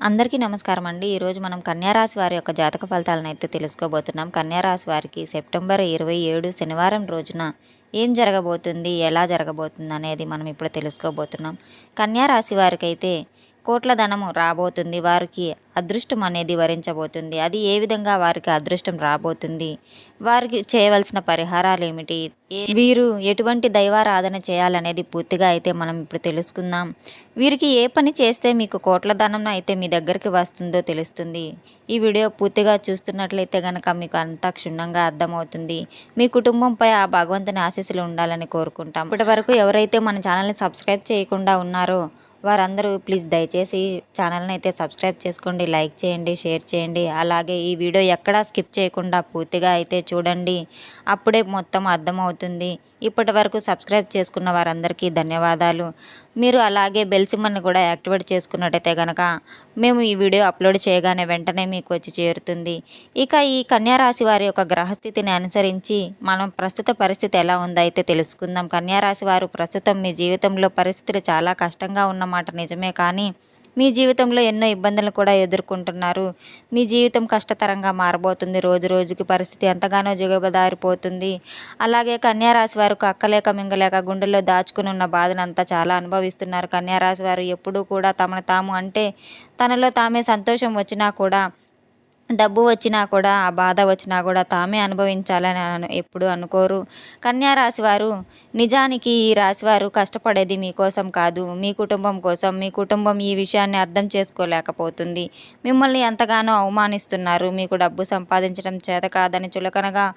అందరికీ నమస్కారం అండి. ఈరోజు మనం కన్యారాశి వారి యొక్క జాతక ఫలితాలను అయితే తెలుసుకోబోతున్నాం. కన్యారాశి వారికి సెప్టెంబర్ 27 శనివారం రోజున ఏం జరగబోతుంది, ఎలా జరగబోతుంది అనేది మనం ఇప్పుడు తెలుసుకోబోతున్నాం. కన్యారాశి వారికైతే కోట్ల ధనము రాబోతుంది. వారికి అదృష్టం అనేది వరించబోతుంది. అది ఏ విధంగా వారికి అదృష్టం రాబోతుంది, వారికి చేయవలసిన పరిహారాలు ఏమిటి, వీరు ఎటువంటి దైవారాధన చేయాలనేది పూర్తిగా అయితే మనం ఇప్పుడు తెలుసుకుందాం. వీరికి ఏ పని చేస్తే మీకు కోట్ల ధనం అయితే మీ దగ్గరికి వస్తుందో తెలుస్తుంది. ఈ వీడియో పూర్తిగా చూస్తున్నట్లయితే కనుక మీకు అంతా క్షుణ్ణంగా అర్థమవుతుంది. మీ కుటుంబంపై ఆ భగవంతుని ఆశీస్సులు ఉండాలని కోరుకుంటాం. ఇప్పటి వరకు ఎవరైతే మన ఛానల్ని సబ్స్క్రైబ్ చేయకుండా ఉన్నారో వారందరూ ప్లీజ్ దయచేసి ఛానల్ని అయితే సబ్స్క్రైబ్ చేసుకోండి, లైక్ చేయండి, షేర్ చేయండి. అలాగే ఈ వీడియో ఎక్కడా స్కిప్ చేయకుండా పూర్తిగా అయితే చూడండి. అప్పుడే మొత్తం అర్థమవుతుంది. ఇప్పటి వరకు సబ్స్క్రైబ్ చేసుకున్న వారందరికీ ధన్యవాదాలు. మీరు అలాగే బెల్ సింబల్ని కూడా యాక్టివేట్ చేసుకున్నట్టయితే కనుక మేము ఈ వీడియో అప్లోడ్ చేయగానే వెంటనే మీకు వచ్చి చేరుతుంది. ఇక ఈ కన్యారాశి వారి యొక్క గ్రహస్థితిని అనుసరించి మనం ప్రస్తుత పరిస్థితి ఎలా ఉందో అయితే తెలుసుకుందాం. కన్యారాశి వారు ప్రస్తుతం మీ జీవితంలో పరిస్థితులు చాలా కష్టంగా ఉన్నమాట నిజమే, కానీ మీ జీవితంలో ఎన్నో ఇబ్బందులు కూడా ఎదుర్కొంటున్నారు. మీ జీవితం కష్టతరంగా మారబోతుంది. రోజు రోజుకి పరిస్థితి ఎంతగానో దిగజారిపోతుంది. అలాగే కన్యారాశి వారు అక్కలేక మింగలేక గుండెల్లో దాచుకుని ఉన్న బాధనంతా చాలా అనుభవిస్తున్నారు. కన్యారాశి వారు ఎప్పుడూ కూడా తమను తాము అంటే తనలో తామే సంతోషం వచ్చినా కూడా, డబ్బు వచ్చినా కూడా, ఆ బాధ వచ్చినా కూడా తామే అనుభవించాలని ఎప్పుడు అనుకోరు. కన్యారాశి వారు నిజానికి ఈ రాశివారు కష్టపడేది మీకోసం కాదు, మీ కుటుంబం కోసం. మీ కుటుంబం ఈ విషయాన్ని అర్థం చేసుకోలేకపోతుంది. మిమ్మల్ని ఎంతగానో అవమానిస్తున్నారు. మీకు డబ్బు సంపాదించడం చేత కాదని చులకనగా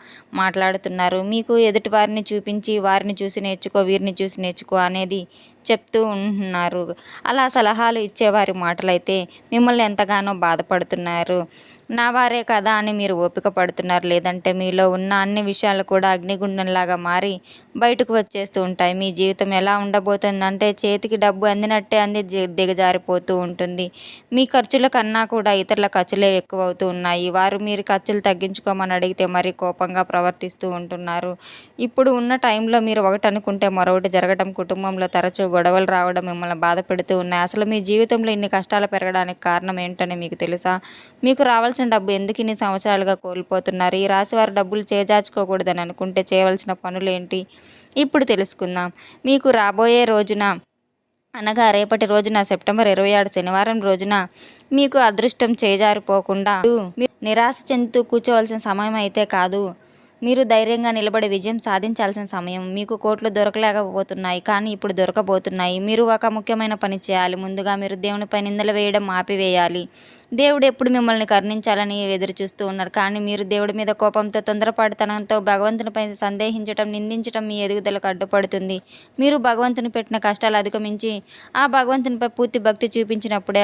మాట్లాడుతున్నారు. మీకు ఎదుటివారిని చూపించి వారిని చూసి నేర్చుకో, వీరిని చూసి నేర్చుకో అనేది చెప్తూ ఉంటున్నారు. అలా సలహాలు ఇచ్చేవారి మాటలైతే మిమ్మల్ని ఎంతగానో బాధపడుతున్నారు. నా వారే కదా అని మీరు ఓపిక పడుతున్నారు. లేదంటే మీలో ఉన్న అన్ని విషయాలు కూడా అగ్నిగుండంలాగా మారి బయటకు వచ్చేస్తూ ఉంటాయి. మీ జీవితం ఎలా ఉండబోతుందంటే చేతికి డబ్బు అందినట్టే అంది దిగజారిపోతూ ఉంటుంది. మీ ఖర్చుల కన్నా కూడా ఇతరుల ఖర్చులే ఎక్కువ అవుతూ ఉన్నాయి. వారు మీరు ఖర్చులు తగ్గించుకోమని అడిగితే మరీ కోపంగా ప్రవర్తిస్తూ ఉంటున్నారు. ఇప్పుడు ఉన్న టైంలో మీరు ఒకటి అనుకుంటే మరొకటి జరగడం, కుటుంబంలో తరచూ గొడవలు రావడం మిమ్మల్ని బాధ పెడుతూ ఉన్నాయి. అసలు మీ జీవితంలో ఇన్ని కష్టాలు పెరగడానికి కారణం ఏంటని మీకు తెలుసా? మీకు రావాల్సిన డబ్బు ఎందుకు ఇన్ని సంవత్సరాలుగా కోల్పోతున్నారు? ఈ రాశివారు డబ్బులు చేజార్చుకోకూడదని అనుకుంటే చేయవలసిన పనులు ఏంటి ఇప్పుడు తెలుసుకుందాం. మీకు రాబోయే రోజున అనగా రేపటి రోజున సెప్టెంబర్ 27 శనివారం రోజున మీకు అదృష్టం చేజారిపోకుండా నిరాశ చెందుతూ కూర్చోవలసిన సమయం అయితే కాదు. మీరు ధైర్యంగా నిలబడి విజయం సాధించాల్సిన సమయం. మీకు కోట్లు దొరకలేకపోతున్నాయి, కానీ ఇప్పుడు దొరకబోతున్నాయి. మీరు ఒక ముఖ్యమైన పని చేయాలి. ముందుగా మీరు దేవునిపై నిందలు వేయడం ఆపివేయాలి. దేవుడు ఎప్పుడు మిమ్మల్ని కరుణించాలని ఎదురు చూస్తూ ఉన్నారు, కానీ మీరు దేవుడి మీద కోపంతో, తొందరపాటుతనంతో భగవంతునిపై సందేహించడం, నిందించడం మీ ఎదుగుదలకు అడ్డుపడుతుంది. మీరు భగవంతుని పెట్టిన కష్టాలు అధిగమించి ఆ భగవంతునిపై పూర్తి భక్తి చూపించినప్పుడే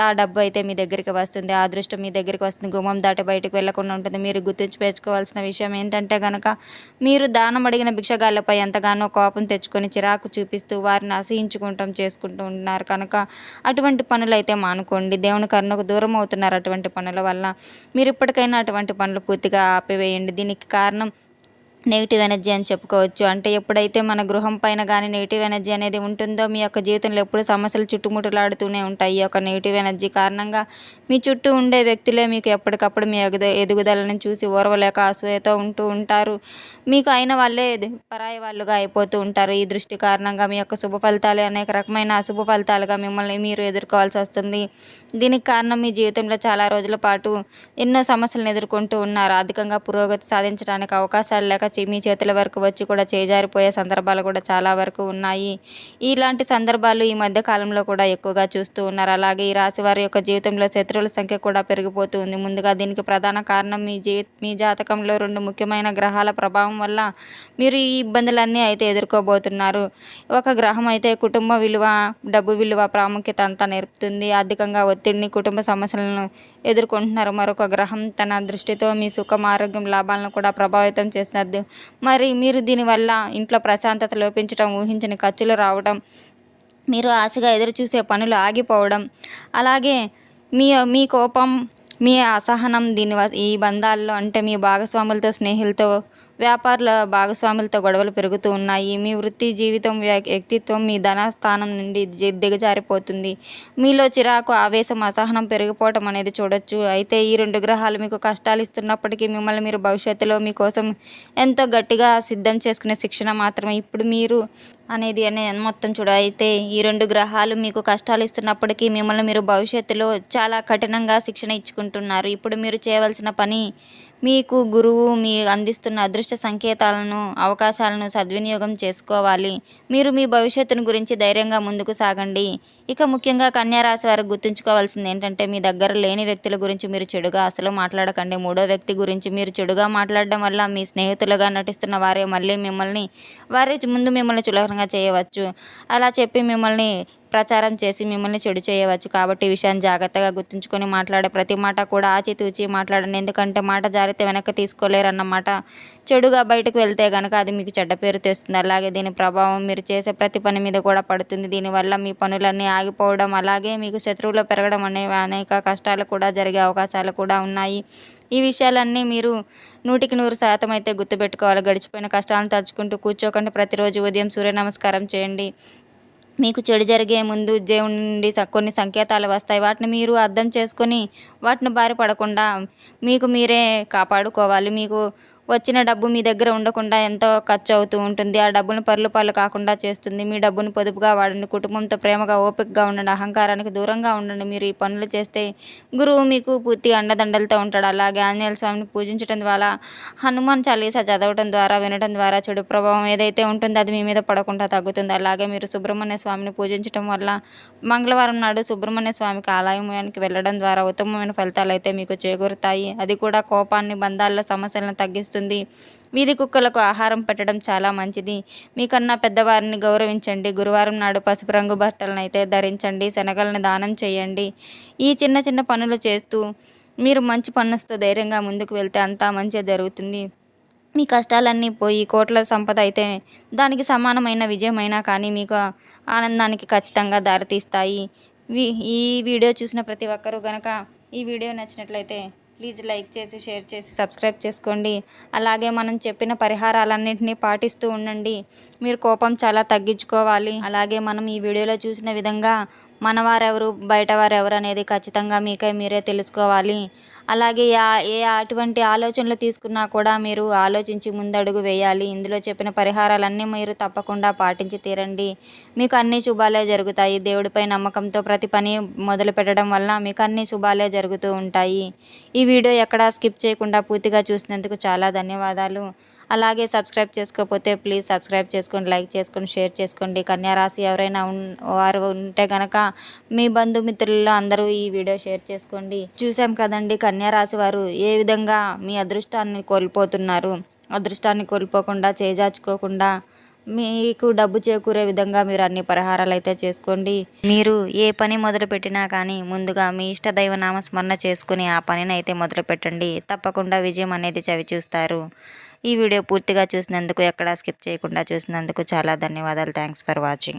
ఆ డబ్బు అయితే మీ దగ్గరికి వస్తుంది. ఆ అదృష్టం మీ దగ్గరికి వస్తుంది. గుమ్మం దాటి బయటకు వెళ్లకుండా ఉంటుంది. మీరు గుర్తుంచుకోవాల్సిన విషయం ఏంటంటే కనుక మీరు దానం అడిగిన భిక్షగాళ్ళపై ఎంతగానో కోపం తెచ్చుకొని చిరాకు చూపిస్తూ వారిని అసహించుకుంటాం చేసుకుంటూ ఉంటున్నారు కనుక అటువంటి పనులు అయితే మానుకోండి. దేవుని కరుణకు దూరం అవుతున్నారు అటువంటి పనుల వల్ల. మీరు ఇప్పటికైనా అటువంటి పనులు పూర్తిగా ఆపివేయండి. దీనికి కారణం నెగిటివ్ ఎనర్జీ అని చెప్పుకోవచ్చు. అంటే ఎప్పుడైతే మన గృహం పైన కానీ నెగిటివ్ ఎనర్జీ అనేది ఉంటుందో మీ యొక్క జీవితంలో ఎప్పుడు సమస్యలు చుట్టుముట్టులాడుతూనే ఉంటాయి. ఈ యొక్క నెగిటివ్ ఎనర్జీ కారణంగా మీ చుట్టూ ఉండే వ్యక్తులే మీకు ఎప్పటికప్పుడు మీ ఎదుగుదలను చూసి ఓర్వలేక అసూయతో ఉంటూ ఉంటారు. మీకు అయిన వాళ్ళే పరాయి వాళ్ళుగా అయిపోతూ ఉంటారు. ఈ దృష్టి కారణంగా మీ యొక్క శుభ ఫలితాలు అనేక రకమైన అశుభ ఫలితాలుగా మిమ్మల్ని మీరు ఎదుర్కోవాల్సి వస్తుంది. దీనికి కారణం మీ జీవితంలో చాలా రోజుల పాటు ఎన్నో సమస్యలను ఎదుర్కొంటూ ఉన్నారు. అధికంగా పురోగతి సాధించడానికి అవకాశాలు లేక మీ చేతుల వరకు వచ్చి కూడా చేజారిపోయే సందర్భాలు కూడా చాలా వరకు ఉన్నాయి. ఇలాంటి సందర్భాలు ఈ మధ్య కాలంలో కూడా ఎక్కువగా చూస్తూ ఉన్నారు. అలాగే ఈ రాశి వారి యొక్క జీవితంలో శత్రువుల సంఖ్య కూడా పెరిగిపోతూ ఉంది. ముందుగా దీనికి ప్రధాన కారణం మీ జాతకంలో 2 ముఖ్యమైన గ్రహాల ప్రభావం వల్ల మీరు ఈ ఇబ్బందులన్నీ అయితే ఎదుర్కోబోతున్నారు. ఒక గ్రహం అయితే కుటుంబ విలువ, డబ్బు విలువ, ప్రాముఖ్యత అంతా నేర్పుతుంది. అధికంగా ఒత్తిడిని, కుటుంబ సమస్యలను ఎదుర్కొంటున్నారు. మరొక గ్రహం తన దృష్టితో మీ సుఖం, ఆరోగ్యం, లాభాలను కూడా ప్రభావితం చేస్తున్నారు. మరి మీరు దీనివల్ల ఇంట్లో ప్రశాంతత లోపించడం, ఊహించని ఖర్చులు రావడం, మీరు ఆశగా ఎదురు చూసే పనులు ఆగిపోవడం, అలాగే మీ కోపం, మీ అసహనం ఈ బంధాల్లో అంటే మీ భాగస్వాములతో, స్నేహితులతో వ్యాపారుల భాగస్వాములతో గొడవలు పెరుగుతూ ఉన్నాయి. మీ వృత్తి జీవితం వ్యక్తిత్వం మీ ధన స్థానం నుండి దిగజారిపోతుంది. మీలో చిరాకు, ఆవేశం, అసహనం పెరిగిపోవటం అనేది చూడొచ్చు. అయితే ఈ 2 గ్రహాలు మీకు కష్టాలు ఇస్తున్నప్పటికీ మిమ్మల్ని మీరు భవిష్యత్తులో మీకోసం ఎంతో గట్టిగా సిద్ధం చేసుకునే శిక్షణ మాత్రమే ఇప్పుడు మీరు అనేది మొత్తం అయితే ఈ 2 గ్రహాలు మీకు కష్టాలు ఇస్తున్నప్పటికీ మిమ్మల్ని మీరు భవిష్యత్తులో చాలా కఠినంగా శిక్షణ ఇచ్చుకుంటున్నారు. ఇప్పుడు మీరు చేయవలసిన పని మీకు గురువు మీ అందిస్తున్న అదృష్ట సంకేతాలను, అవకాశాలను సద్వినియోగం చేసుకోవాలి. మీరు మీ భవిష్యత్తును గురించి ధైర్యంగా ముందుకు సాగండి. ఇక ముఖ్యంగా కన్యా రాశి వారు గుర్తుంచుకోవాల్సింది ఏంటంటే మీ దగ్గర లేని వ్యక్తుల గురించి మీరు చెడుగా అసలు మాట్లాడకండి. మూడో వ్యక్తి గురించి మీరు చెడుగా మాట్లాడడం వల్ల మీ స్నేహితులుగా నటిస్తున్న వారే మళ్ళీ వారి ముందు మిమ్మల్ని చులకనగా చేయవచ్చు. అలా చెప్పి మిమ్మల్ని ప్రచారం చేసి మిమ్మల్ని చెడు చేయవచ్చు. కాబట్టి ఈ విషయాన్ని జాగ్రత్తగా గుర్తుంచుకొని మాట్లాడే ప్రతి మాట కూడా ఆచితూచి మాట్లాడండి. ఎందుకంటే మాట జారితే వెనక్కి తీసుకోలేరన్నమాట. చెడుగా బయటకు వెళ్తే కనుక అది మీకు చెడ్డ పేరు తెస్తుంది. అలాగే దీని ప్రభావం మీరు చేసే ప్రతి పని మీద కూడా పడుతుంది. దీనివల్ల మీ పనులన్నీ ఆగిపోవడం, అలాగే మీకు శత్రువులు పెరగడం అనేక కష్టాలు కూడా జరిగే అవకాశాలు కూడా ఉన్నాయి. ఈ విషయాలన్నీ మీరు 100% అయితే గుర్తుపెట్టుకోవాలి. గడిచిపోయిన కష్టాలను తలుచుకుంటూ కూర్చోకండి. ప్రతిరోజు ఉదయం సూర్య నమస్కారం చేయండి. మీకు చెడు జరిగే ముందు దేవుని నుండి కొన్ని సంకేతాలు వస్తాయి. వాటిని మీరు అర్థం చేసుకొని వాటిని బారి పడకుండా మీకు మీరే కాపాడుకోవాలి. మీకు వచ్చిన డబ్బు మీ దగ్గర ఉండకుండా ఎంతో ఖర్చు అవుతూ ఉంటుంది. ఆ డబ్బును పరుల పాలు కాకుండా చేస్తుంది. మీ డబ్బును పొదుపుగా వాడండి. కుటుంబంతో ప్రేమగా, ఓపికగా ఉండండి. అహంకారానికి దూరంగా ఉండండి. మీరు ఈ పనులు చేస్తే గురువు మీకు పూర్తి అండదండలతో ఉంటాడు. అలాగే ఆంజనేయ స్వామిని పూజించడం ద్వారా, హనుమాన్ చాలీసా చదవడం ద్వారా, వినడం ద్వారా చెడు ప్రభావం ఏదైతే ఉంటుందో అది మీ మీద పడకుండా తగ్గుతుంది. అలాగే మీరు సుబ్రహ్మణ్య స్వామిని పూజించడం వల్ల మంగళవారం నాడు సుబ్రహ్మణ్య స్వామికి ఆలయానికి వెళ్ళడం ద్వారా ఉత్తమమైన ఫలితాలు అయితే మీకు చేకూరుతాయి. అది కూడా కోపాన్ని, బంధాల సమస్యలను తగ్గిస్తుంది. వీధి కుక్కలకు ఆహారం పెట్టడం చాలా మంచిది. మీకన్నా పెద్దవారిని గౌరవించండి. గురువారం నాడు పసుపు రంగు బట్టలను అయితే ధరించండి. శనగలను దానం చేయండి. ఈ చిన్న చిన్న పనులు చేస్తూ మీరు మంచి పనులతో ధైర్యంగా ముందుకు వెళ్తే అంతా మంచి జరుగుతుంది. మీ కష్టాలన్నీ పోయి కోట్ల సంపద అయితే దానికి సమానమైన విజయమైనా కానీ మీకు ఆనందానికి ఖచ్చితంగా దారితీస్తాయి. ఈ వీడియో చూసిన ప్రతి ఒక్కరూ గనక ఈ వీడియో నచ్చినట్లయితే ప్లీజ్ లైక్ చేసి, షేర్ చేసి, సబ్స్క్రైబ్ చేసుకోండి. అలాగే మనం చెప్పిన పరిహారాలన్నింటినీ పాటిస్తూ ఉండండి. మీరు కోపం చాలా తగ్గించుకోవాలి. అలాగే మనం ఈ వీడియోలో చూసిన విధంగా మనవారెవరు, బయటవారెవరు అనేది ఖచ్చితంగా మీరే తెలుసుకోవాలి. అలాగే అటువంటి ఆలోచనలు తీసుకున్నా కూడా మీరు ఆలోచించి ముందడుగు వేయాలి. ఇందులో చెప్పిన పరిహారాలన్నీ మీరు తప్పకుండా పాటించి తీరండి. మీకు అన్ని శుభాలే జరుగుతాయి. దేవుడిపై నమ్మకంతో ప్రతి పని మొదలు పెట్టడం వల్ల మీకు అన్ని శుభాలే జరుగుతూ ఉంటాయి. ఈ వీడియో ఎక్కడా స్కిప్ చేయకుండా పూర్తిగా చూసినందుకు చాలా ధన్యవాదాలు. అలాగే సబ్స్క్రైబ్ చేసుకోకపోతే ప్లీజ్ సబ్స్క్రైబ్ చేసుకోండి, లైక్ చేసుకోండి, షేర్ చేసుకోండి. కన్యా రాశి ఎవరైనా వారు ఉంటే కనుక మీ బంధుమిత్రుల్లో అందరూ ఈ వీడియో షేర్ చేసుకోండి. చూసాం కదండి కన్యా రాశి వారు ఏ విధంగా మీ అదృష్టాన్ని కోల్పోతున్నారు. అదృష్టాన్ని కోల్పోకుండా, చేజార్చుకోకుండా మీకు డబ్బు చేకూరే విధంగా మీరు అన్ని పరిహారాలు అయితే చేసుకోండి. మీరు ఏ పని మొదలు పెట్టినా కానీ ముందుగా మీ ఇష్ట దైవ నామస్మరణ చేసుకుని ఆ పనిని అయితే మొదలు పెట్టండి. తప్పకుండా విజయం అనేది చవిచూస్తారు. ఈ వీడియో పూర్తిగా చూసినందుకు, ఎక్కడా స్కిప్ చేయకుండా చూసినందుకు చాలా ధన్యవాదాలు. Thanks for watching.